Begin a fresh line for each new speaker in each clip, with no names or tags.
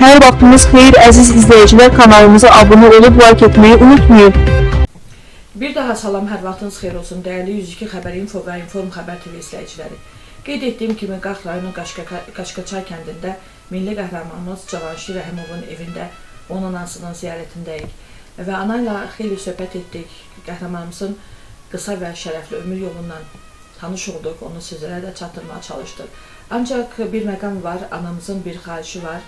Hər vaxtınız xeyir əziz izləyicilər, kanalımıza abunə olub like etməyi unutmayın.
Bir daha salam, hər vaxtınız xeyir olsun dəyərli 102 xəbər info və inform xəbər TV izləyiciləri. Qeyd etdiyim kimi Qax rayonu Qaşqaçay kəndində milli qəhrəmanımız Cavanşir Rəhimovun evində onun anasının ziyarətindəyik və ana ilə xeyli söhbət etdik. Qəhrəmanımızın qısa və şərəfli ömür yolundan tanış olduq, onu sizlərə də çatdırmağa çalışdıq. Ancaq bir məqam var, anamızın bir xahişi var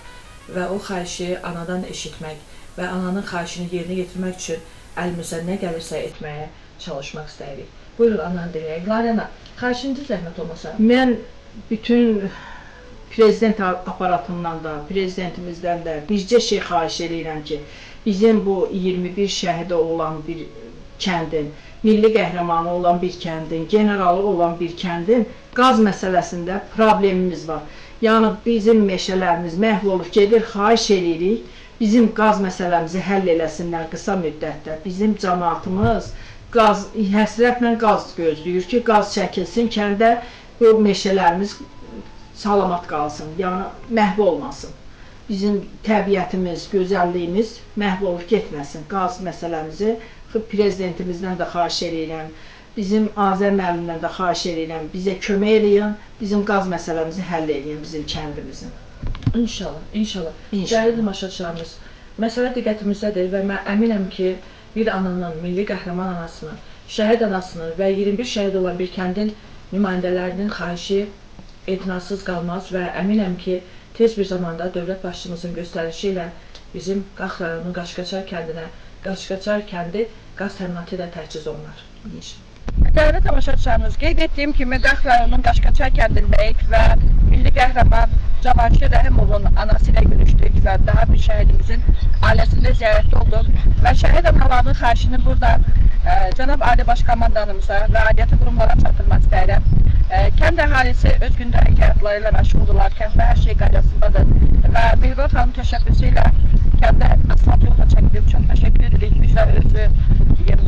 və o xahişi anadan eşitmək və ananın xahişini yerinə yetirmək üçün əlimizə nə gəlirsə etməyə çalışmaq istəyirik. Buyurun ana deyək. Lara, xahişiniz zəhmət olmasa.
Mən bütün prezident aparatından da, prezidentimizdən də bircə şey xahiş edirəm ki, bizim bu 21 şəhidi olan bir kəndin, milli qəhrəmanı olan bir kəndin, generalı olan bir kəndin qaz məsələsində problemimiz var. Yəni bizim meşələrimiz məhv olub gedir, xahiş edirik, bizim qaz məsələmizi həll eləsinlər qısa müddətdə. Bizim cəmaatımız həsrətlə qaz gözləyir ki, qaz çəkilsin, kəndə bu meşələrimiz salamat qalsın, yəni məhv olmasın. Bizim təbiətimiz, gözəlliyimiz məhv olub getməsin. Qaz məsələmizi prezidentimizdən də xahiş edirəm, bizim Azər müəllimdən də xahiş edirəm, bizə kömək eləyin, bizim qaz məsələmizi həll eləyin bizim kəndimizin.
İnşallah, inşallah. Dəyərli tamaşaçılarımız, məsələ diqqətimizdədir və mən əminəm ki, bir ananın, milli qəhrəman anasının, şəhid anasının və 21 şəhid olan bir kəndin nümayəndələrinin xahişi etinasız qalmaz və əminəm ki, tez bir zamanda dövlət başçımızın göstərişi ilə bizim Qax rayonu Qaşqaçay kəndinə, Qaşqaçay kəndi qaz təminatı ilə təchiz olunar.
Dəyərli tamaşaçılarımız, qeyd etdiyim kimi Qax rayonunun Qaşqaçay kəndindəyik və milli qəhrəman Cavanşir Rəhimovun anası ilə görüşdük və daha bir şəhidimizin ailəsində ziyarətdə olduq və şəhid analarının xahişini burada Cənab Ali Baş Komandanımıza və aidiyyatı qurumlara çatdırmaq istəyirəm. Kənd əhalisi öz gündəlik həyatları ilə məşğuldurlar, kənddə hər şey qaydasındadır və Mehriban xanım təşəbbüsü ilə kəndə asfalt yolda çəkilib, çox təşəkkür edirik bizlər özü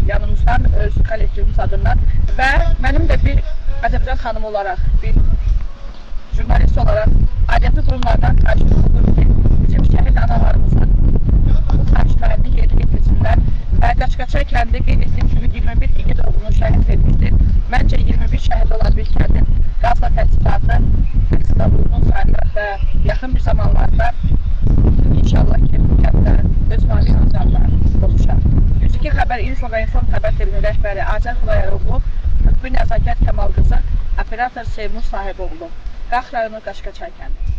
yanımızdan, öz kollektivimiz adından və mənim də bir Azərbaycan xanımı olaraq, bir jurnalist olaraq aidiyyatı qurumlardan xahişim olur ki, bizim şəhid analarımızın bu xahişlərini yerinə getirsinlər və Qaşqaçay kəndi qeyd etdiyim kimi 21 igid oğlunu şəhid vermişdir. Məncə 21 şəhid olan bir kəndin qazla təchizatı təqsidalığının sayılır və yaxın bir zamanlarda inşallah ki, bu kənddə öz mali azarlar oluşar. 102 xəbər info və inform xəbər televizyon rəhbəri Azər Xulayaroğlu, Müqbil Nəzakət Kəmal qızı, operator Sevmus Sahiboğlu, Qax rayonu Qaşqaçay kəndi.